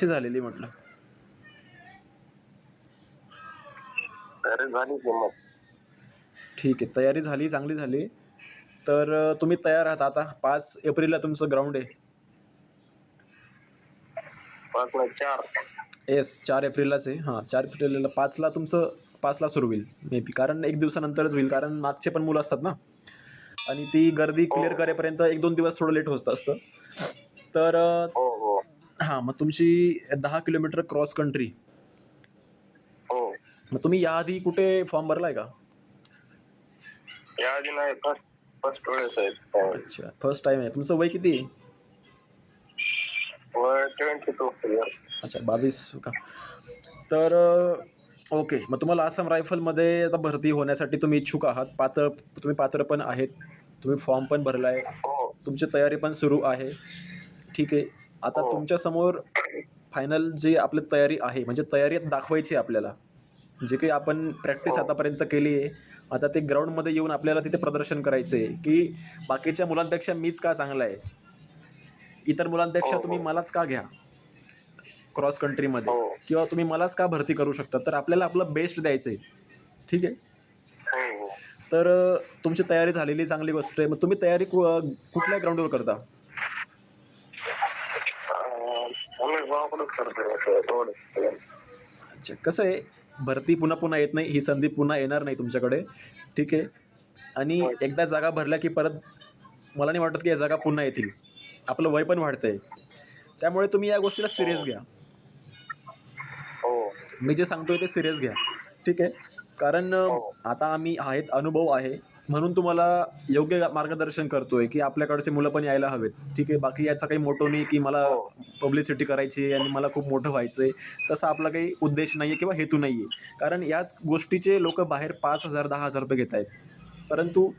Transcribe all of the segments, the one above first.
कशी झालेली म्हटलं? तयारी झाली किंमत. ठीक आहे, तयारी झाली, चांगली झाली. तर तुम्ही तयार आहात आता. 5 एप्रिलला तुमचं ग्राउंड आहे. 5 नाही 4. येस, 4 एप्रिललाच आहे. हां, 4 एप्रिलला 5ला तुमचं 5ला सुरू होईल मे बी. कारण 1 दिवसानंतरच होईल. कारण मागचे पण मुलं असतात ना आणि ती गर्दी हो क्लिअर करेपर्यंत 1-2 दिवस थोडं लेट होत असतं. तर हो हो हां, मग तुमची 10 किलोमीटर क्रॉस कंट्री. हो. मग तुम्ही याआधी कुठे फॉर्म भरलाय का? याआधी नाही, फर्स्ट फर्स्ट वेळेस आहे. अच्छा, फर्स्ट टाईम आहे. तुमचं वय किती आहे? वय 22 इयर्स. अच्छा, 22 का? तर ओके. मग तुम्हाला आसाम रायफलमध्ये आता भरती होण्यासाठी तुम्ही इच्छुक आहात. तुम्ही पात्र पण आहेत. तुम्ही फॉर्म पण भरला आहे. हो तुमची तयारी पण सुरू आहे. ठीक आहे. आता हो तुमच्यासमोर फायनल जी आपली तयारी आहे, म्हणजे तयारी दाखवायची आहे आपल्याला. जे काही आपण प्रॅक्टिस हो आतापर्यंत केली आहे, आता ते ग्राउंडमध्ये येऊन आपल्याला तिथे प्रदर्शन करायचं आहे, की बाकीच्या मुलांपेक्षा मीच का चांगला आहे? इतर मुलांपेक्षा हो तुम्ही हो मलाच का घ्या क्रॉस कंट्रीमध्ये, हो किंवा तुम्ही मलाच का भरती करू शकता? तर आपल्याला आपलं बेस्ट द्यायचं आहे. ठीक आहे. हो. तर तुमची तयारी झालेली चांगली गोष्ट आहे. मग तुम्ही तयारी कुठल्या ग्राउंडवर करता? आम्ही गावाकडंच करतो असं तेवढंच. अच्छा, कसं आहे, भरती पुन्हा पुन्हा येत नाही. ही संधी पुन्हा येणार नाही तुमच्याकडे. ठीक आहे. आणि होय. एकदा जागा भरल्या की परत मला नाही वाटत की या जागा पुन्हा येतील. आपलं वय पण वाढतं आहे. त्यामुळे तुम्ही या गोष्टीला हो सिरियस घ्या. हो मी जे सांगतोय ते सिरियस घ्या. ठीक आहे. कारण हो आता आम्ही आहेत, अनुभव आहे, म्हणून तुम्हाला योग्य मार्गदर्शन करतोय की आपल्याकडचे मुलं पण यायला हवेत. ठीक आहे. बाकी याचा काही मोटो नाही की मला हो पब्लिसिटी करायची आहे आणि मला खूप मोठं व्हायचं आहे. तसा आपला काही उद्देश नाही आहे किंवा हेतू नाही आहे. कारण याच गोष्टीचे लोकं बाहेर 5,000 ₹10,000 घेत आहेत. परंतु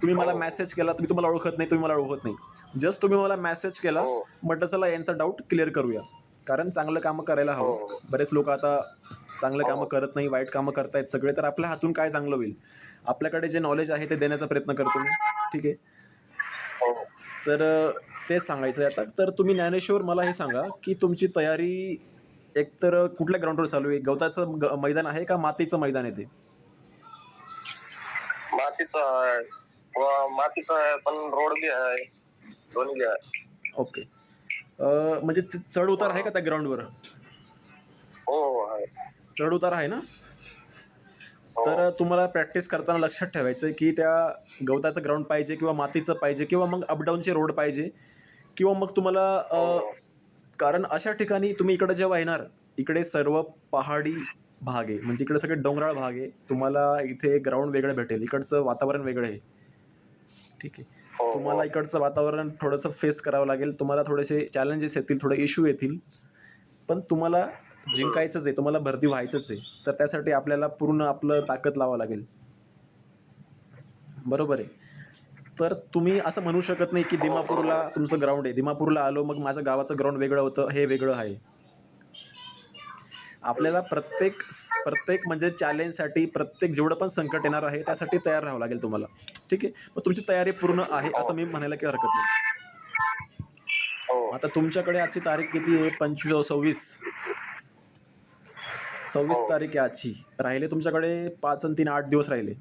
तुम्ही मला हो मेसेज केला, मी तुम्हाला ओळखत नाही, तुम्ही मला ओळखत नाही. जस्ट तुम्ही मला मेसेज केला, हो म्हटलं चला यांचा डाऊट क्लिअर करूया. कारण चांगलं कामं करायला हवं. हो बरेच लोकं आता चांगलं कामं हो करत नाही, वाईट कामं करतायत सगळे. तर आपल्या हातून काय चांगलं होईल? आपल्याकडे जे नॉलेज आहे ते देण्याचा प्रयत्न करतो मी. ठीक आहे. हो. तर तेच सांगायचं आहे आता. तर तुम्ही ज्ञानेश्वर मला हे सांगा, की तुमची तयारी एकतर कुठल्या ग्राउंडवर चालू आहे? गवताचं मैदान आहे का मातीचं मैदान आहे ते? मातीचा आहे किंवा मातीचा आहे पण रोड बी आहे, दोन्ही आहे. ओके. म्हणजे ते चढ उतार आहे का त्या ग्राउंडवर? हो हो आहे. चढ उतार आहे ना? हो तर तुम्हाला प्रॅक्टिस करताना लक्षात ठेवायचं आहे की त्या गवताचं ग्राउंड पाहिजे किंवा मातीचं पाहिजे किंवा मग अपडाऊनचे रोड पाहिजे किंवा मग तुम्हाला हो कारण अशा ठिकाणी तुम्ही इकडं जेव्हा येणार, इकडे सर्व पहाडी भाग आहे, म्हणजे इकडे सगळे डोंगराळ भाग आहे. तुम्हाला इथे ग्राउंड वेगळं भेटेल, इकडचं वातावरण वेगळं आहे. ठीक आहे. हो हो तुम्हाला इकडचं वातावरण थोडंसं फेस करावं लागेल. तुम्हाला थोडेसे चॅलेंजेस येतील, थोडे इश्यू येतील. पण तुम्हाला जिंकायचंच आहे, तुम्हाला भरती व्हायचंच आहे. तर त्यासाठी आपल्याला पूर्ण आपलं ताकद लावावं लागेल. बरोबर आहे. तर तुम्ही असं म्हणू शकत नाही की दिमापूरला तुमचं ग्राउंड आहे. दिमापूरला आलो, मग माझं गावाचं ग्राउंड वेगळं होतं, हे वेगळं आहे. आपल्याला प्रत्येक म्हणजे चॅलेंजसाठी, प्रत्येक जेवढं पण संकट येणार आहे, त्यासाठी तयार राहावं लागेल तुम्हाला. ठीक आहे. मग तुमची तयारी पूर्ण आहे, हो असं मी म्हणायला काही हरकत नाही. हो. आता तुमच्याकडे आजची तारीख किती आहे? 26 हो. तारीख आहे आजची. राहिले तुमच्याकडे 5 आणि 3 8 दिवस राहिले.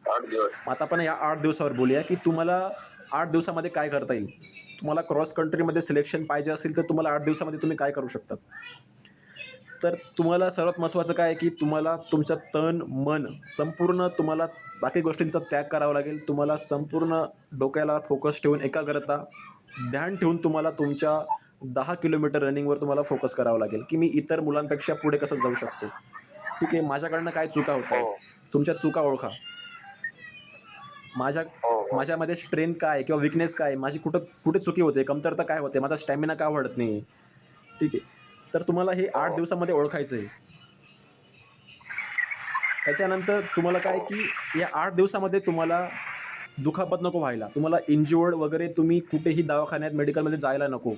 8 दिवस. मग आता आपण या 8 दिवसावर बोलूया की तुम्हाला 8 दिवसामध्ये काय करता येईल. तुम्हाला क्रॉस कंट्रीमध्ये सिलेक्शन पाहिजे असेल तर तुम्हाला 8 दिवसामध्ये तुम्ही काय करू शकता. तर तुम्हाला सर्वात महत्त्वाचं काय आहे की तुम्हाला तुमचं तन, मन संपूर्ण तुम्हाला बाकी गोष्टींचा त्याग करावा लागेल. तुम्हाला संपूर्ण डोक्याला फोकस ठेवून, एकाग्रता, ध्यान ठेवून तुम्हाला तुमच्या 10 किलोमीटर रनिंगवर तुम्हाला फोकस करावं लागेल की मी इतर मुलांपेक्षा पुढे कसं जाऊ शकतो. ठीक आहे. माझ्याकडनं काय चुका होत आहेत. हो तुमच्या चुका ओळखा. हो हो माझ्यामध्ये स्ट्रेंथ काय आहे किंवा विकनेस काय आहे, माझी कुठे चुकी होते, कमतरता काय होते, माझा स्टॅमिना का वाढत नाही. ठीक आहे. तर तुम्हाला हे 8 हो दिवसामध्ये ओळखायचं आहे. त्याच्यानंतर तुम्हाला काय की या 8 दिवसामध्ये तुम्हाला दुखापत नको व्हायला. तुम्हाला इंज्युअर्ड वगैरे तुम्ही कुठेही दवाखान्यात, मेडिकलमध्ये जायला नको.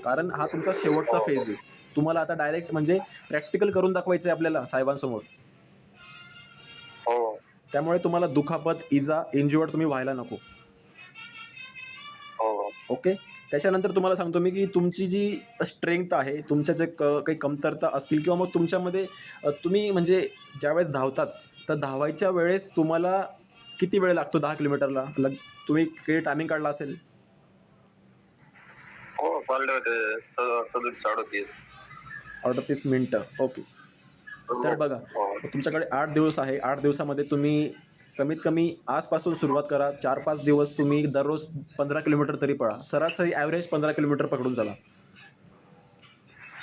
कारण हा तुमचा शेवटचा हो फेज आहे. तुम्हाला आता डायरेक्ट म्हणजे प्रॅक्टिकल करून दाखवायचं आहे आपल्याला साहेबांसमोर. हो त्यामुळे तुम्हाला दुखापत, इजा, इंज्युअर्ड तुम्ही व्हायला नको. हो ओके. त्याच्यानंतर तुम्हाला सांगतो मी की तुमची जी स्ट्रेंग्थ आहे, तुमच्या जे काही कमतरता असतील किंवा मग तुमच्यामध्ये तुम्ही म्हणजे ज्यावेळेस धावतात, तर धावायच्या वेळेस तुम्हाला किती वेळ लागतो 10 किलोमीटरला? तुम्ही काही टायमिंग काढला असेल? हो, काढले होते 37-38. 38 मिनिटं. ओके. तर बघा, हो. तुमच्याकडे 8 दिवस आहे. 8 दिवसामध्ये तुम्ही कमीत कमी आजपासून सुरुवात करा. 4-5 दिवस तुम्ही दररोज 15 किलोमीटर तरी पळा. सरासरी ॲव्हरेज 15 किलोमीटर पकडून चला.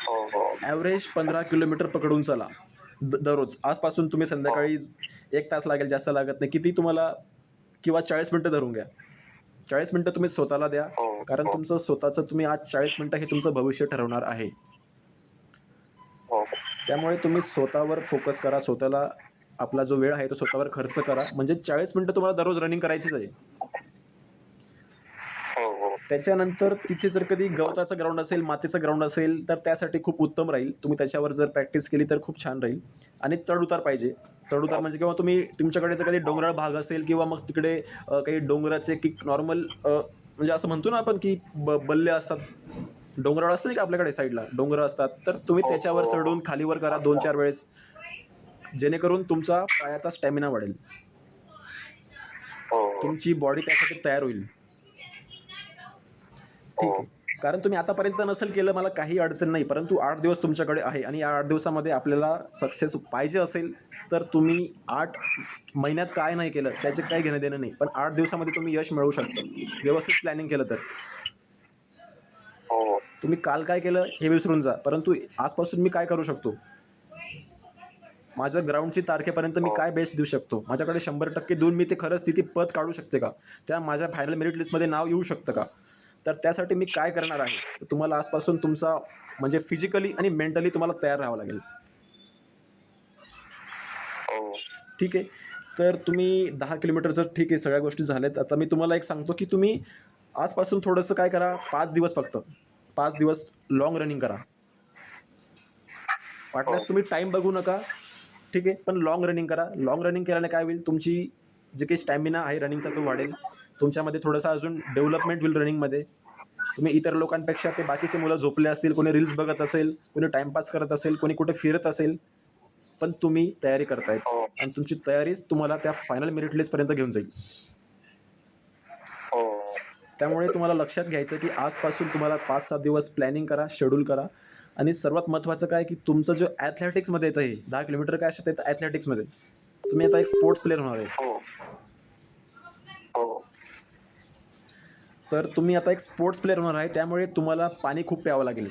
हो, हो. ॲव्हरेज 15 किलोमीटर पकडून चला दररोज. आजपासून तुम्ही संध्याकाळी 1 तास लागेल, जास्त लागत नाही. किती तुम्हाला किंवा 40 मिनिटं धरून घ्या. 40 मिनिटं तुम्ही स्वतःला द्या. हो, कारण हो. तुमचं स्वतःचं तुम्ही आज 40 मिनिटं हे तुमचं भविष्य ठरवणार आहे. हो. त्यामुळे तुम्ही स्वतःवर फोकस करा. स्वतःला आपला जो वेळ आहे तो स्वतःवर खर्च करा. म्हणजे 40 मिनिटं तुम्हाला दररोज रनिंग करायचीच आहे. हो, हो. त्याच्यानंतर तिथे जर कधी गवताचं ग्राउंड असेल, मातीचं ग्राउंड असेल, तर त्यासाठी खूप उत्तम राहील. तुम्ही त्याच्यावर जर प्रॅक्टिस केली तर खूप छान राहील. आणि चढ-उतार पाहिजे. चढ-उतार म्हणजे किंवा तुम्ही तुमच्याकडे जर कधी डोंगराळ भाग असेल किंवा मग तिकडे काही डोंगराचे की नॉर्मल म्हणजे असं म्हणतो ना आपण की बल्ले असतात. डोंगराळ असतं नाही का आपल्याकडे साईडला डोंगरं असतात. तर तुम्ही त्याच्यावर चढून खालीवर करा 2-4 वेळेस. जेणेकरून तुमचा पायाचा स्टॅमिना वाढेल. हो, तुमची बॉडी त्यासाठी तयार होईल. ठीक आहे. कारण तुम्ही आतापर्यंत नसेल केलं मला काही अडचण नाही. परंतु 8 दिवस तुमच्याकडे आहे आणि या 8 दिवसामध्ये आपल्याला सक्सेस पाहिजे असेल, तर तुम्ही 8 महिन्यात काय नाही केलं त्याचे काही घेणं-देणं नाही. पण 8 दिवसामध्ये तुम्ही यश मिळवू शकता. व्यवस्थित प्लॅनिंग केलं तर. हो. तुम्ही काल काय केलं हे विसरून जा. परंतु आजपासून मी काय करू शकतो? माझं ग्राउंडची तारखेपर्यंत मी काय बेस्ट देऊ शकतो? माझ्याकडे 100% देऊन मी ते खरंच तिथे पद काढू शकते का? त्या माझ्या फायनल मेरिट लिस्टमध्ये नाव येऊ शकतं का? तर त्यासाठी मी काय करणार आहे? तर तुम्हाला आजपासून तुमचा म्हणजे फिजिकली आणि मेंटली तुम्हाला तयार राहावं लागेल. हो. ठीक आहे. तर तुम्ही 10 किलोमीटरचं ठीक आहे, सगळ्या गोष्टी झाल्यात. आता मी तुम्हाला एक सांगतो, की तुम्ही आजपासून थोडंसं काय करा, 5 दिवस फक्त 5 दिवस लाँग रनिंग करा. वाटल्यास तुम्ही टाईम बघू नका, ठीक आहे. पण लाँग रनिंग करा. लाँग रनिंग केल्याने काय होईल, तुमची जी काही स्टॅमिना आहे रनिंगचा तो वाढेल. तुमच्यामध्ये थोडंसं अजून डेव्हलपमेंट होईल रनिंगमध्ये. तुम्ही इतर लोकांपेक्षा ते बाकीचे मुलं झोपले असतील, कोणी रील्स बघत असेल, कोणी टाईमपास करत असेल, कोणी कुठे फिरत असेल, पण तुम्ही तयारी करतायत हो. आणि तुमची तयारीच तुम्हाला त्या फायनल मेरिट लिस्टपर्यंत घेऊन जाईल. हो. त्यामुळे तुम्हाला लक्षात घ्यायचं की आजपासून तुम्हाला 5-7 दिवस प्लॅनिंग करा, शेड्यूल करा आणि सर्वात महत्त्वाचं काय की तुमचं जो ॲथलेटिक्समध्ये येतं हे 10 किलोमीटर काय असतं येतं ॲथलेटिक्समध्ये. तुम्ही आता एक स्पोर्ट्स प्लेयर होणार आहे. हो. हो. तर तुम्ही आता एक स्पोर्ट्स प्लेयर होणार आहे, त्यामुळे तुम्हाला पाणी खूप प्यावं लागेल.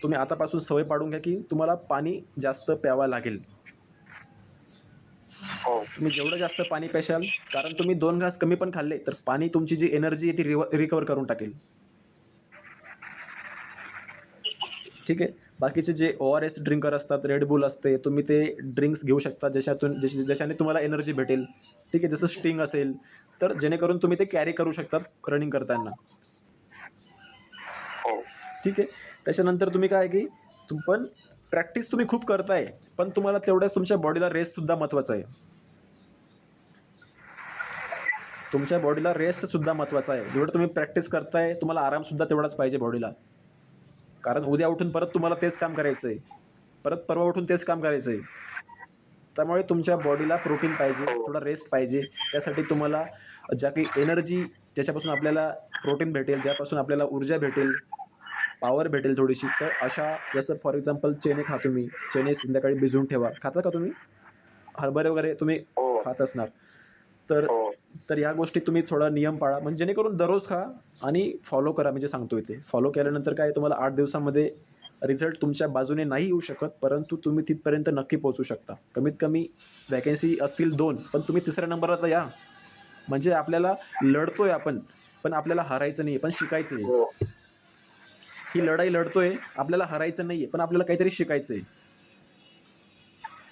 तुम्ही आतापासून सवय पाडून घ्या की तुम्हाला पाणी जास्त प्यावं लागेल. हो. तुम्ही जेवढं जास्त पाणी प्याशाल, कारण तुम्ही 2 घास कमी पण खाल्ले, तर पाणी तुमची जी एनर्जी आहे ती रिकव्हर करून टाकेल. ठीक आहे. बाकीचे जे ORS ड्रिंकर असतात, Red Bull असते, तुम्ही ते ड्रिंक्स घेऊ शकता ज्याच्याने तुम्हाला एनर्जी भेटेल. ठीक आहे. जसं स्टिंग असेल, तर जेणेकरून तुम्ही ते कॅरी करू शकता रनिंग करताना. हो. ठीक आहे. त्याच्यानंतर तुम्ही काय आहे की पण प्रॅक्टिस तुम्ही खूप करताय, पण तुम्हाला तेवढ्याच तुमच्या बॉडीला रेस्टसुद्धा महत्त्वाचा आहे. तुमच्या बॉडीला रेस्टसुद्धा महत्त्वाचा आहे. जेवढं तुम्ही प्रॅक्टिस करताय, तुम्हाला आरामसुद्धा तेवढाच पाहिजे बॉडीला. कारण उद्या उठून परत तुम्हाला तेच काम करायचं आहे. परत परवा उठून तेच काम करायचं आहे. त्यामुळे तुमच्या बॉडीला प्रोटीन पाहिजे, थोडा रेस्ट पाहिजे. त्यासाठी तुम्हाला ज्या काही एनर्जी ज्याच्यापासून आपल्याला प्रोटीन भेटेल, ज्यापासून आपल्याला ऊर्जा भेटेल, पॉवर भेटेल थोडीशी, तर अशा जसं फॉर एक्झाम्पल चणे खा तुम्ही. चणे संध्याकाळी भिजवून ठेवा. खाता का तुम्ही? हरभरे वगैरे तुम्ही हो. खात असणार. तर हो. तर या गोष्टी तुम्ही थोडा नियम पाळा. म्हणजे जेणेकरून दररोज खा आणि फॉलो करा. म्हणजे सांगतोय ते. फॉलो केल्यानंतर काय तुम्हाला 8 दिवसामध्ये रिझल्ट तुमच्या बाजूने नाही येऊ शकत, परंतु तुम्ही तिथपर्यंत नक्की पोहोचू शकता. कमीत कमी वॅकन्सी असतील 2, पण तुम्ही 3ऱ्या नंबरला तर या. म्हणजे आपल्याला लढतोय आपण, पण आपल्याला हारायचं नाही, पण शिकायचं आहे. हो. ही लढाई लढतोय, आपल्याला हारायचं नाही आहे, पण आपल्याला काहीतरी शिकायचं आहे.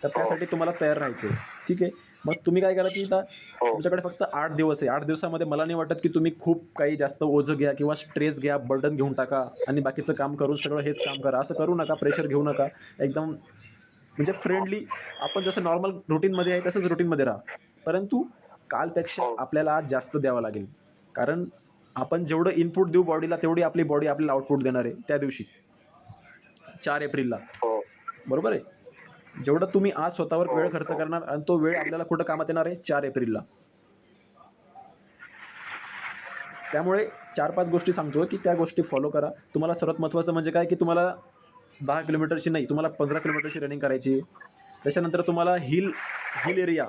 तर त्यासाठी तुम्हाला तयार राहायचं आहे. ठीक आहे. मग तुम्ही काय करा की आता तुमच्याकडे फक्त 8 दिवस आहे. 8 दिवसामध्ये मला नाही वाटत की तुम्ही खूप काही जास्त ओझं घ्या किंवा स्ट्रेस घ्या, बर्डन घेऊन टाका आणि बाकीचं काम करून सगळं हेच काम करा. असं करू नका, प्रेशर घेऊ नका. एकदम म्हणजे फ्रेंडली आपण जसं नॉर्मल रुटीनमध्ये आहे तसंच रुटीनमध्ये राहा. परंतु कालपेक्षा आपल्याला आज जास्त द्यावं लागेल. कारण आपण जेवढं इनपुट देऊ बॉडीला तेवढी आपली बॉडी आपल्याला आउटपुट देणार आहे त्या दिवशी 4 एप्रिलला. हो बरोबर आहे. जेवढं तुम्ही आज स्वतःवर वेळ खर्च करणार आणि तो वेळ आपल्याला कुठं कामात येणार आहे 4 एप्रिलला. त्यामुळे 4-5 गोष्टी सांगतो की त्या गोष्टी फॉलो करा. तुम्हाला सर्वात महत्त्वाचं म्हणजे काय की तुम्हाला 10 किलोमीटरची नाही, तुम्हाला 15 किलोमीटरची रनिंग करायची. त्याच्यानंतर तुम्हाला हिल एरिया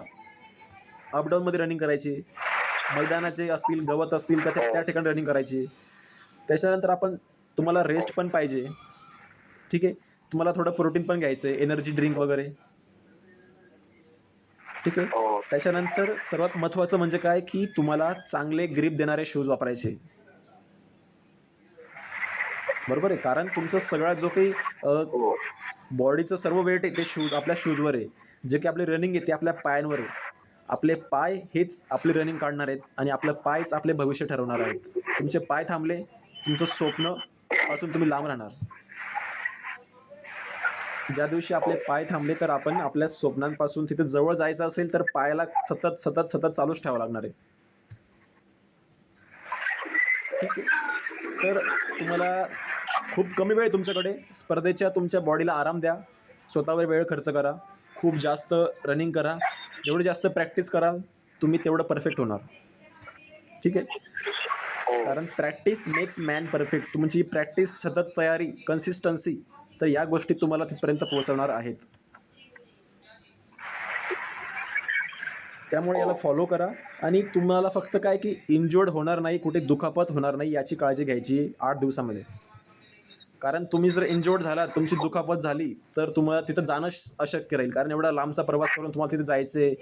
अपडाऊनमध्ये रनिंग करायची. मैदानाचे असतील, गवत असतील त्या ठिकाणी रनिंग करायची. त्याच्यानंतर तुम्हाला रेस्ट पण पाहिजे. ठीक आहे. तुम्हाला थोडं प्रोटीन पण घ्यायचं आहे, एनर्जी ड्रिंक वगैरे. ठीक आहे. हो त्याच्यानंतर सर्वात महत्त्वाचं म्हणजे काय की तुम्हाला चांगले ग्रिप देणारे शूज वापरायचे. बरोबर आहे. कारण तुमचा सगळा जो काही हो बॉडीचं सर्व वेट आहे ते आपल्या शूजवर आहे. जे काही आपली रनिंग आहे ते आपल्या पायांवर आहे. आपले पाय हेच आपली रनिंग काढणार आहेत आणि आपलं पायच आपले भविष्य ठरवणार आहेत. तुमचे पाय थांबले, तुमचं स्वप्न पासून तुम्ही लांब राहणार. ज्या दिवशी आपले पाय थांबले तर आपण आपल्या स्वप्नांपासून तिथे जवळ जायचं असेल तर पायाला सतत सतत सतत चालूच ठेवावं लागणार आहे. ठीक आहे. तर तुम्हाला खूप कमी वेळ तुमच्याकडे. स्पर्धेच्या तुमच्या बॉडीला आराम द्या. स्वतःवर वेळ खर्च करा. खूप जास्त रनिंग करा. जेवढी जास्त प्रॅक्टिस कराल तुम्ही तेवढं परफेक्ट होणार. ठीक आहे. कारण प्रॅक्टिस मेक्स मॅन परफेक्ट. तुमची प्रॅक्टिस, सतत तयारी, कन्सिस्टन्सी, तर या गोष्टी तुम्हाला तिथपर्यंत पोहोचवणार आहेत. त्यामुळे याला फॉलो करा. आणि तुम्हाला फक्त काय की इंज्युर्ड होणार नाही, कुठे दुखापत होणार नाही याची काळजी घ्यायची 8 दिवसामध्ये. कारण तुम्ही जर इंज्युर्ड झालात, तुमची दुखापत झाली तर तुम्हाला तिथं जाणं अशक्य राहील. कारण एवढा लांबचा प्रवास करून तुम्हाला तिथे जायचं आहे,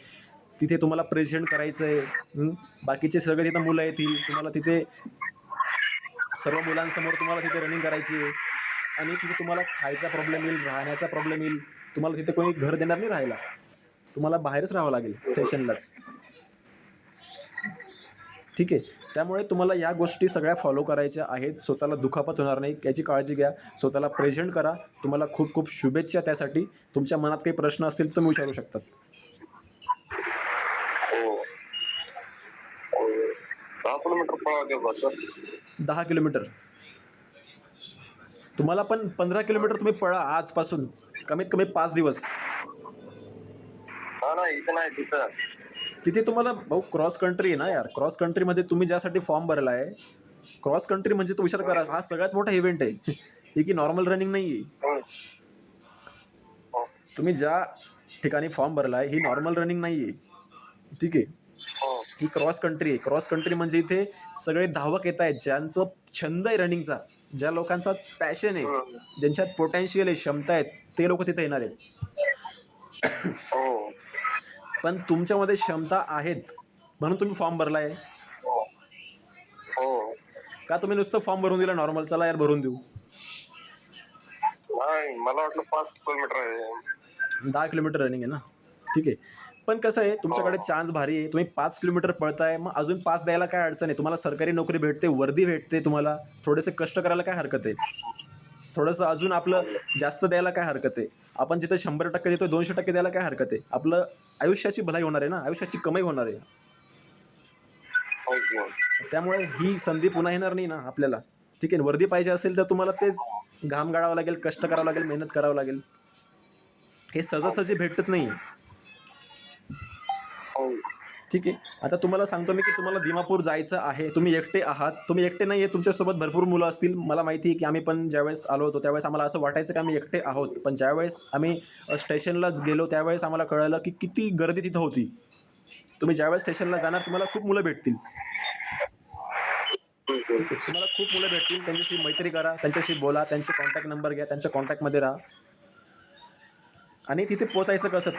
तिथे तुम्हाला प्रेझेंट करायचं आहे. बाकीचे सगळे तिथं मुलं येतील, तुम्हाला तिथे सर्व मुलांसमोर तुम्हाला तिथे रनिंग करायची आहे. आणि तिथे तुम्हाला खायचा प्रॉब्लेम येईल, राहण्याचा प्रॉब्लेम येईल. तुम्हाला तिथे कोणी घर देणार नाही राहायला. तुम्हाला बाहेरच राहावं लागेल स्टेशनलाच. ठीक आहे. त्यामुळे तुम्हाला या गोष्टी सगळ्या फॉलो करायच्या आहेत. स्वतःला दुखापत होणार नाही याची काळजी घ्या. स्वतःला प्रेझेंट करा. तुम्हाला खूप खूप शुभेच्छा त्यासाठी. तुमच्या मनात काही प्रश्न असतील तर तुम्ही विचारू शकतात. हो 10 किलोमीटर पळावं बस. 10 किलोमीटर. तुम्हाला पण 15 किलोमीटर तुम्ही पळा आजपासून. कमीत कमी 5 दिवस. हा नाही इथं नाही तिथं. तिथे तुम्हाला भाऊ क्रॉस कंट्री आहे ना यार. क्रॉस कंट्रीमध्ये तुम्ही ज्यासाठी फॉर्म भरला आहे, क्रॉस कंट्री म्हणजे तो विचार करा, हा सगळ्यात मोठा इव्हेंट आहे. ही की नॉर्मल रनिंग नाही आहे. तुम्ही ज्या ठिकाणी फॉर्म भरला आहे ही नॉर्मल रनिंग नाही आहे. ठीक आहे. ही क्रॉस कंट्री आहे. क्रॉस कंट्री म्हणजे इथे सगळे धावक येत आहेत ज्यांचं छंद आहे रनिंगचा, ज्या लोकांचा पॅशन आहे, ज्यांच्यात पोटेन्शियल आहे, क्षमता आहेत, ते लोक तिथे येणार आहेत. पण तुमच्यामध्ये क्षमता आहेत म्हणून तुम्ही फॉर्म भरला आहे का? तुम्ही नुसतं फॉर्म भरून दिला नॉर्मल, चला यार भरून देऊ? नाही मला वाटलं 5 किलोमीटर आहे. 10 किलोमीटर रनिंग आहे ना. ठीक आहे. पण कसं आहे, तुमच्याकडे चान्स भारी आहे. तुम्ही 5 किलोमीटर पळताय, मग अजून 5 द्यायला काय अडचण आहे? तुम्हाला सरकारी नोकरी भेटते, वर्दी भेटते, तुम्हाला थोडेसे कष्ट करायला काय हरकत आहे? थोडंसं अजून आपलं जास्त द्यायला काय हरकत आहे? आपण जिथे 100% देतो 200% द्यायला काय हरकत आहे? आपलं आयुष्याची भलाई होणार आहे ना, आयुष्याची कमाई होणार आहे. त्यामुळे ही संधी पुन्हा येणार नाही ना आपल्याला. ठीक आहे. वर्दी पाहिजे असेल तर तुम्हाला तेच घाम गाळावं लागेल, कष्ट करावं लागेल, मेहनत करावं लागेल. हे सहजासहजी भेटत नाही. ठीक आहे. आता तुम्हाला सांगतो मी की तुम्हाला दिमापूर जायचं आहे. तुम्ही एकटे आहात. तुम्ही एकटे नाही आहे, तुमच्यासोबत भरपूर मुलं असतील. मला माहिती आहे की आम्ही पण ज्यावेळेस आलो होतो त्यावेळेस आम्हाला असं वाटायचं की आम्ही एकटे आहोत. पण ज्यावेळेस आम्ही स्टेशनलाच गेलो त्यावेळेस आम्हाला कळलं की किती गर्दी तिथं होती. तुम्ही ज्यावेळेस स्टेशनला जाणार तुम्हाला खूप मुलं भेटतील. ठीक आहे. तुम्हाला खूप मुलं भेटतील. त्यांच्याशी मैत्री करा, त्यांच्याशी बोला, त्यांचे कॉन्टॅक्ट नंबर घ्या, त्यांच्या कॉन्टॅक्टमध्ये राहा. आणि तिथे पोचायचं कसं?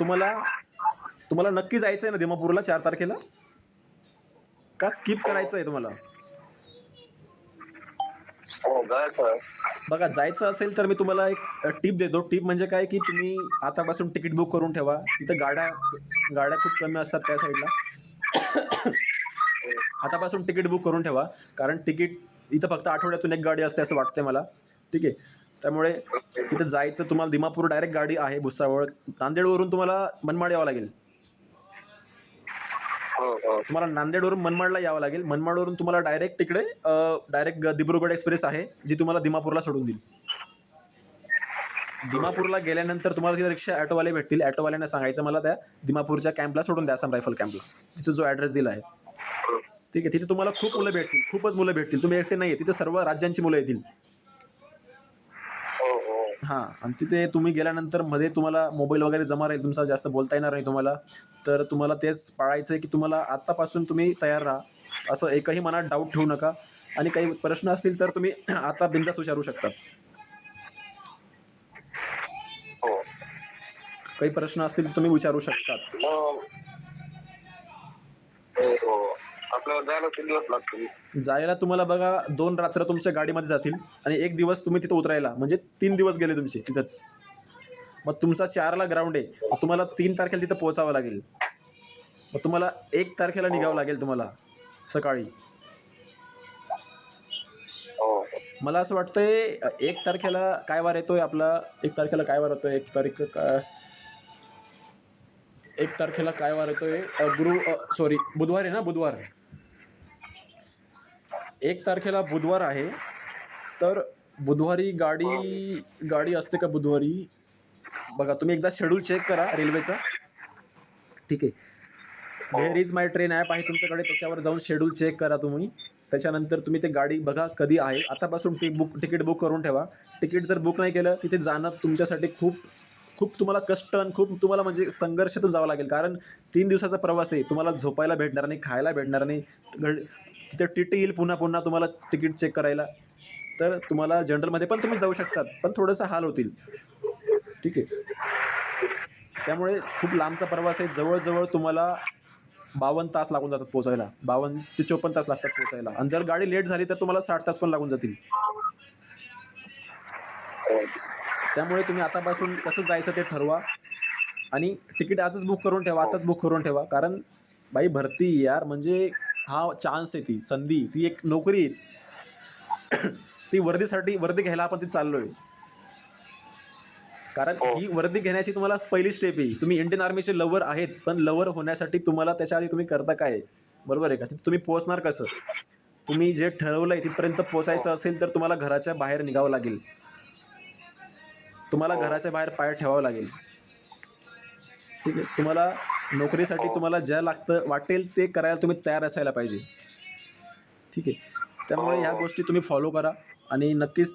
तुम्हाला नक्की जायचं आहे ना दिमापूरला 4 तारखेला? का स्किप करायचं आहे तुम्हाला? बघा, जायचं असेल तर मी तुम्हाला एक टिप देतो. टिप म्हणजे काय की तुम्ही आतापासून तिकीट बुक करून ठेवा. तिथं गाड्या खूप कमी असतात त्या साईडला. आतापासून तिकीट बुक करून ठेवा. कारण तिकीट इथं फक्त आठवड्यातून एक गाडी असते असं वाटतंय मला. ठीक आहे. त्यामुळे तिथं जायचं तुम्हाला दिमापूर डायरेक्ट गाडी आहे भुसावळ. नांदेडवरून तुम्हाला मनमाड यावं लागेल. तुम्हाला नांदेडवरून मनमाडला यावं लागेल. मनमाडवरून तुम्हाला डायरेक्ट तिकडे डायरेक्ट दिब्रुगढ एक्सप्रेस आहे, जी तुम्हाला दिमापूरला सोडून देईल. दिमापूरला गेल्यानंतर तुम्हाला तिथे रिक्षा ॲटोवाले भेटतील. ॲटोवाल्यांना सांगायचं मला त्या दिमापूरच्या कॅम्पला सोडून द्या, आसाम रायफल कॅम्पला. तिथं जो ॲड्रेस दिला आहे, ठीक आहे. तिथे तुम्हाला खूप मुलं भेटतील, खूपच मुलं भेटतील. तुम्ही एकटे नाही आहे, तिथे सर्व राज्यांची मुलं येतील. हां, आणि तिथे तुम्ही गेल्यानंतर मध्ये तुम्हाला मोबाईल वगैरे जमा राहील तुमचा, जास्त बोलता येणार नाही तुम्हाला. तर तुम्हाला तेच पाळायचं आहे की तुम्हाला आत्तापासून तुम्ही तयार राहा. असं एकही मनात डाऊट ठेवू नका. आणि काही प्रश्न असतील तर तुम्ही आता बिनधास्त विचारू शकता. काही प्रश्न असतील तर तुम्ही विचारू शकतात. आपल्याला जायला किती दिवस लागतील? जायला तुम्हाला बघा 2 रात्र तुमच्या गाडीमध्ये जातील आणि 1 दिवस तुम्ही तिथं उतरायला, म्हणजे 3 दिवस गेले तुमचे तिथंच. मग तुमचा 4ला ग्राउंड आहे, मग तुम्हाला 3 तारखेला तिथं पोहोचावं लागेल. मग तुम्हाला 1 तारखेला निघावं लागेल तुम्हाला सकाळी. मला असं वाटतंय 1 तारखेला काय वार येतोय आपला, 1 तारखेला काय वार येतोय, 1 तारखेला काय वार येतोय, बुधवार आहे ना, बुधवार. 1 तारखेला बुधवार आहे. तर बुधवारी गाडी असते का बुधवारी, बघा तुम्ही एकदा शेड्यूल चेक करा रेल्वेचा, ठीक आहे. Where is my train app आहे तुमच्याकडे, त्याच्यावर जाऊन शेड्यूल चेक करा तुम्ही. त्याच्यानंतर तुम्ही ते गाडी बघा कधी आहे. आतापासून तिकीट बुक करून ठेवा. तिकीट जर बुक नाही केलं, तिथे जाणं तुमच्यासाठी खूप तुम्हाला कष्ट आणि खूप तुम्हाला म्हणजे संघर्षातून जावं लागेल. कारण 3 दिवसाचा प्रवास आहे. तुम्हाला झोपायला भेटणार नाही, खायला भेटणार नाही. तिथे टी येईल पुन्हा तुम्हाला तिकीट चेक करायला. तर तुम्हाला जनरलमध्ये पण तुम्ही जाऊ शकतात, पण थोडंसं हाल होतील, ठीक आहे. त्यामुळे खूप लांबचा प्रवास आहे. जवळजवळ तुम्हाला 52 तास लागून जातात पोचायला. 52 ते 54 तास लागतात पोचायला. आणि जर गाडी लेट झाली तर तुम्हाला 60 तास पण लागून जातील. त्यामुळे तुम्ही आतापासून कसं जायचं ते ठरवा. आणि तिकीट आजच बुक करून ठेवा, आताच बुक करून ठेवा. कारण बाई भरती यार, म्हणजे हा चान्स आहे, ती संधी, ती एक नोकरी आहे. ती वर्दी घ्यायला आपण ती चाललो आहे. कारण ही वर्दी घेण्याची तुम्हाला पहिली स्टेप आहे. तुम्ही इंडियन आर्मीचे लवर आहेत, पण लवर होण्यासाठी तुम्हाला त्याच्या आधी तुम्ही करता काय, बरोबर आहे का? तुम्ही पोहोचणार कसं? तुम्ही जे ठरवलं आहे तिथपर्यंत पोचायचं असेल तर तुम्हाला घराच्या बाहेर निघावं लागेल. तुम्हाला घराच्या बाहेर पाय ठेवावं लागेल, ठीक आहे. तुम्हाला नोकरीसाठी तुम्हाला ज्या वाटेल ते करायला तुम्ही तयार असायला पाहिजे, ठीक आहे. त्यामुळे ह्या गोष्टी तुम्ही फॉलो करा. आणि नक्कीच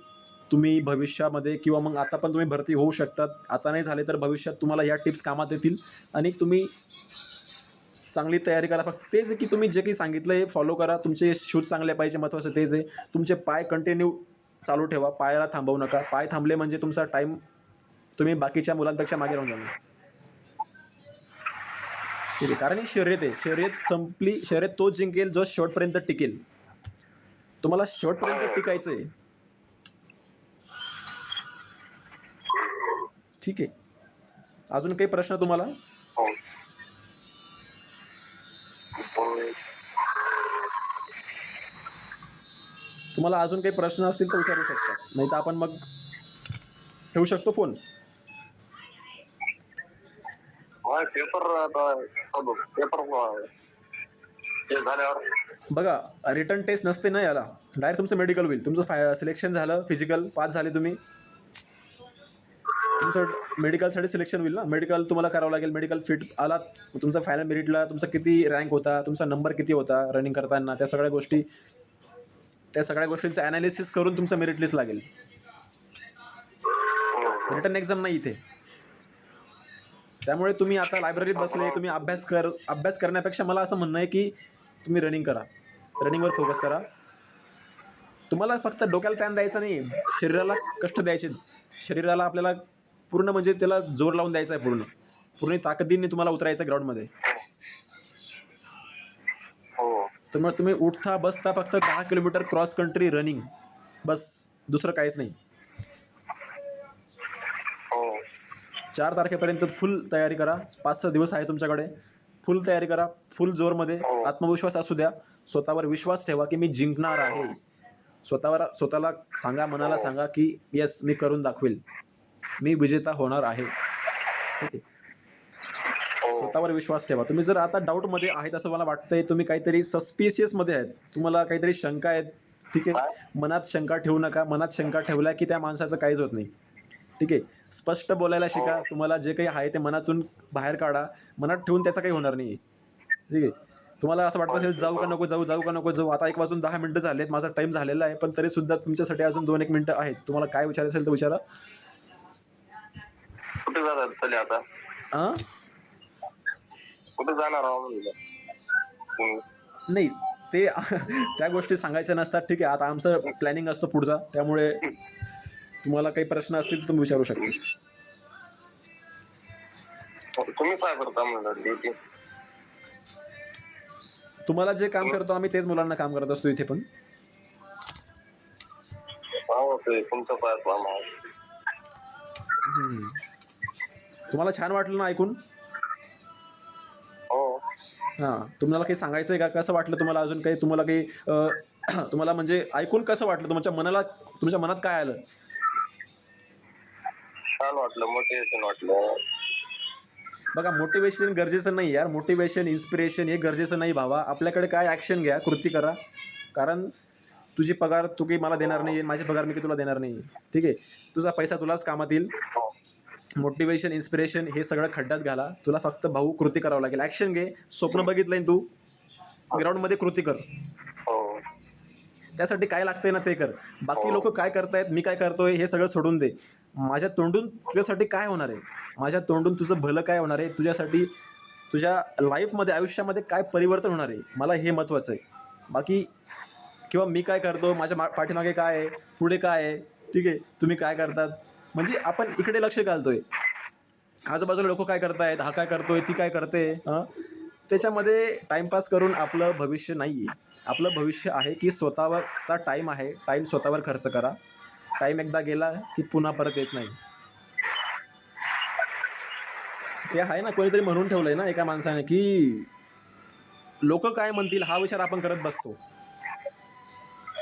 तुम्ही भविष्यामध्ये किंवा मग आता पण तुम्ही भरती होऊ शकतात. आता नाही झाले तर भविष्यात तुम्हाला ह्या टिप्स कामात येतील. आणि तुम्ही चांगली तयारी करा. फक्त तेच आहे की तुम्ही जे काही सांगितलं आहे फॉलो करा. तुमचे शूज चांगले पाहिजे, महत्त्वाचं तेच आहे. तुमचे पाय कंटिन्यू चालू ठेवा, पायाला थांबवू नका. पाय थांबले म्हणजे तुमचा टाईम, तुम्ही बाकीच्या मुलांपेक्षा मागे राहून जाणार, ठीक आहे. कारण ही शर्यत आहे. शर्यत संपली, शर्यत तोच जिंकेल जो शेवटपर्यंत टिकेल. तुम्हाला शेवटपर्यंत टिकायचं आहे, ठीक आहे. अजून काही प्रश्न तुम्हाला? तुम्हाला अजून काही प्रश्न असतील तर विचारू शकता, नाही तर आपण मग ठेवू शकतो फोन. बघा रिटर्न टेस्ट नसते ना याला, डायरेक्ट तुमचं मेडिकल होईल. तुमचं सिलेक्शन झालं, फिजिकल पास झाले तुम्ही, तुमचं मेडिकलसाठी सिलेक्शन होईल ना. मेडिकल तुम्हाला करावं लागेल. मेडिकल फिट आलात, तुमचा फायनल मेरिटला तुमचा किती रँक होता, तुमचा नंबर किती होता रनिंग करताना, त्या सगळ्या गोष्टींचं ॲनालिसिस करून तुमचं मेरिट लिस्ट लागेल. रिटर्न एक्झाम नाही इथे. त्यामुळे तुम्ही आता लायब्ररीत बसले, तुम्ही अभ्यास करण्यापेक्षा मला असं म्हणणं आहे की तुम्ही रनिंग करा, रनिंगवर फोकस करा. तुम्हाला फक्त डोक्याला ताण द्यायचा नाही, शरीराला कष्ट द्यायचे. शरीराला आपल्याला पूर्ण म्हणजे त्याला जोर लावून द्यायचा आहे. पूर्ण ताकदीने तुम्हाला उतरायचं ग्राउंडमध्ये. त्यामुळे तुम्ही उठता बसता फक्त 10 किलोमीटर क्रॉस कंट्री रनिंग, बस, दुसरं काहीच नाही. 4 तारखेपर्यंत फुल तयारी करा. 5-6 दिवस आहे तुमच्याकडे. फुल तयारी करा, फुल जोरमध्ये. आत्मविश्वास असू द्या, स्वतःवर विश्वास ठेवा की मी जिंकणार आहे. स्वतःला सांगा, मनाला सांगा की येस मी करून दाखवेल, मी विजेता होणार आहे, ठीक आहे. स्वतःवर विश्वास ठेवा. तुम्ही जर आता डाऊटमध्ये आहेत असं मला वाटतंय, तुम्ही काहीतरी सस्पिशियसमध्ये आहेत, तुम्हाला काहीतरी शंका आहेत, ठीक आहे. मनात शंका ठेवू नका. मनात शंका ठेवल्या की त्या माणसाचं काहीच होत नाही, ठीक आहे. स्पष्ट बोलायला शिका. तुम्हाला जे काही आहे ते मनातून बाहेर काढा. मनात ठेवून त्याचं काही होणार नाही, ठीक आहे. तुम्हाला असं वाटत असेल जाऊ का नको जाऊ, जाऊ का नको जाऊ. आता 1 वाजून 10 मिनिटं झाले आहेत, माझा टाईम झालेला आहे, पण तरीसुद्धा तुमच्यासाठी अजून 2-1 मिनिटं आहेत. तुम्हाला काय विचारायचं असेल तर विचारा. कुठे जाणार चले आता? हां? कुठे जाणार आहो म्हणलं? नाही ते त्या गोष्टी सांगायच्या नसतात, ठीक आहे. आता आमचं प्लॅनिंग असतं पुढचा, त्यामुळे तुम्हाला काही प्रश्न असतील तर तुम्ही विचारू शकता. तुम्ही काय करता म्हणलं ड्युटी? तुम्हाला जे काम करतो आम्ही तेच मुलांना काम करत असतो इथे पण. हो ते तुमचं काय काम आहे? तुम्हाला छान वाटलं ना ऐकून? हो. हां. तुम्हाला काही सांगायचं आहे का? कसं वाटलं तुम्हाला? अजून काही तुम्हाला काही तुम्हाला म्हणजे ऐकून कसं वाटलं? तुमच्या मनात काय आलं? छान वाटलं, मोटिवेशन वाटलं. बघा, मोटिवेशन गरजेचं नाही यार. मोटिवेशन, इन्स्पिरेशन हे गरजेचं नाही भावा. आपल्याकडे काय ॲक्शन घ्या, कृती करा. कारण तुझी पगार तू काही मला देणार नाही, माझी पगार मी काही तुला देणार नाही, ठीक आहे. तुझा पैसा तुलाच कामात येईल. मोटिवेशन, इन्स्पिरेशन हे सगळं खड्ड्यात घाला. तुला फक्त भाऊ कृती करावं लागेल. ॲक्शन घे. स्वप्न बघितलंय तू, ग्राउंडमध्ये कृती कर. हो. त्यासाठी काय लागतंय ना ते कर. बाकी लोक काय करतायत, मी काय करतोय हे सगळं सोडून दे. माझ्या तोंडून तुझ्यासाठी काय होणार आहे? माझ्या तोंडून तुझं भलं काय होणार आहे? तुझ्यासाठी तुझ्या लाईफमध्ये, आयुष्यामध्ये काय परिवर्तन होणार आहे? मला हे महत्त्वाचं आहे. बाकी किंवा मी काय करतो, माझ्या पाठीमागे काय आहे, पुढे काय आहे, ठीक आहे. तुम्ही काय करतात, म्हणजे आपण इकडे लक्ष घालतोय. आजूबाजूला लोक काय करतायत, हा काय करतोय, ती काय करते, त्याच्यामध्ये टाईमपास करून आपलं भविष्य नाही आहे. आपलं भविष्य आहे की स्वतःवरचा टाईम आहे. टाईम स्वतःवर खर्च करा. टाईम एकदा गेला की पुन्हा परत येत नाही. ते आहे ना, कोणीतरी म्हणून ठेवलंय ना एका माणसाने की लोक काय म्हणतील हा विचार आपण करत बसतो.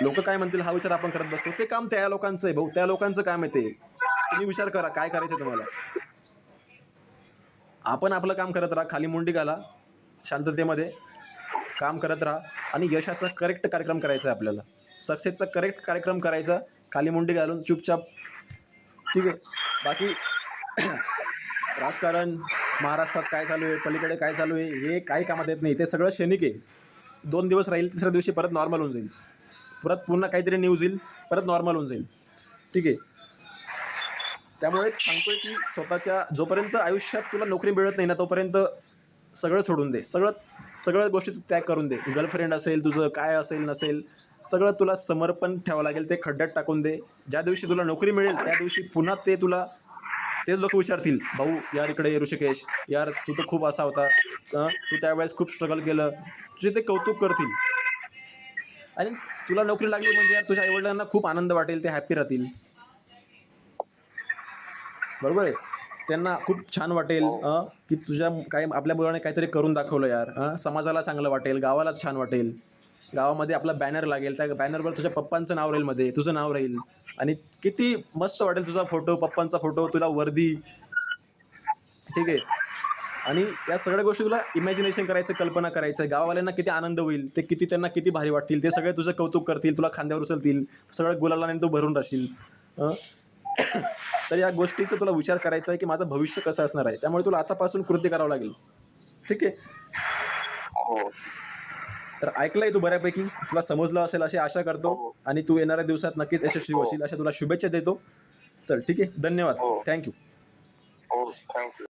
लोक काय म्हणतील हा विचार आपण करत बसतो. ते काम त्या लोकांचं आहे भाऊ. त्या लोकांचं काम आहे ते. तुम्ही विचार करा काय करायचं तुम्हाला. आपण आपलं काम करत राहा. खाली मुंडी घाला. शांततेमध्ये काम करत राहा. आणि यशाचा करेक्ट कार्यक्रम करायचा आहे आपल्याला. सक्सेसचा करेक्ट कार्यक्रम करायचा. खाली मुंडी घालून चुपचाप, ठीक आहे. बाकी राजकारण, महाराष्ट्रात काय चालू आहे, पलीकडे काय चालू आहे, हे काही कामात येत नाही. ते सगळं क्षणिक आहे. 2 दिवस राहील, तिसऱ्या दिवशी परत नॉर्मल होऊन जाईल. परत पुन्हा काहीतरी न्यूज येईल, परत नॉर्मल होऊन जाईल, ठीक आहे. त्यामुळे सांगतोय की स्वतःच्या जोपर्यंत आयुष्यात तुला नोकरी मिळत नाही ना, तोपर्यंत सगळं सोडून दे. सगळं गोष्टीचा त्याग करून दे. गर्लफ्रेंड असेल, तुझं काय असेल नसेल, सगळं तुला समर्पण ठेवावं लागेल. ते खड्ड्यात टाकून दे. ज्या दिवशी तुला नोकरी मिळेल त्या दिवशी पुन्हा तेच लोक विचारतील, भाऊ यार इकडे ये ऋषिकेश, यार तू तर खूप असा होता, तू त्यावेळेस खूप स्ट्रगल केलं. तुझे ते कौतुक करतील. आणि तुला नोकरी लागली म्हणजे यार तुझ्या आईवडिलांना खूप आनंद वाटेल. ते हॅप्पी राहतील, बरोबर आहे. त्यांना खूप छान वाटेल की तुझ्या आपल्या मुलाने काहीतरी करून दाखवलं यार. समाजाला चांगलं वाटेल, गावाला छान वाटेल. गावामध्ये आपला बॅनर लागेल, त्या बॅनरवर तुझ्या पप्पांचं नाव राहील, मध्ये तुझं नाव राहील. आणि किती मस्त वाटेल तुझा फोटो, पप्पांचा फोटो, तुला वर्दी, ठीक आहे. आणि या सगळ्या गोष्टी तुला इमॅजिनेशन करायचं, कल्पना करायचं. गावावाल्यांना किती आनंद होईल, त्यांना किती भारी वाटतील. ते सगळे तुझं कौतुक करतील, तुला खांद्यावर उचलतील, सगळं गुलालाने तू भरून राहशील. तर या गोष्टीचा तुला विचार करायचा आहे की माझं भविष्य कसं असणार आहे. त्यामुळे तुला आतापासून कृती करावं लागेल, ठीक आहे. हो. तर ऐकलंय तू बऱ्यापैकी, तुला समजलं असेल अशी आशा करतो. आणि तू येणाऱ्या दिवसात नक्कीच यशस्वी होशील अशा तुला शुभेच्छा देतो. चल ठीक आहे, धन्यवाद, थँक्यू. हो, थँक्यू.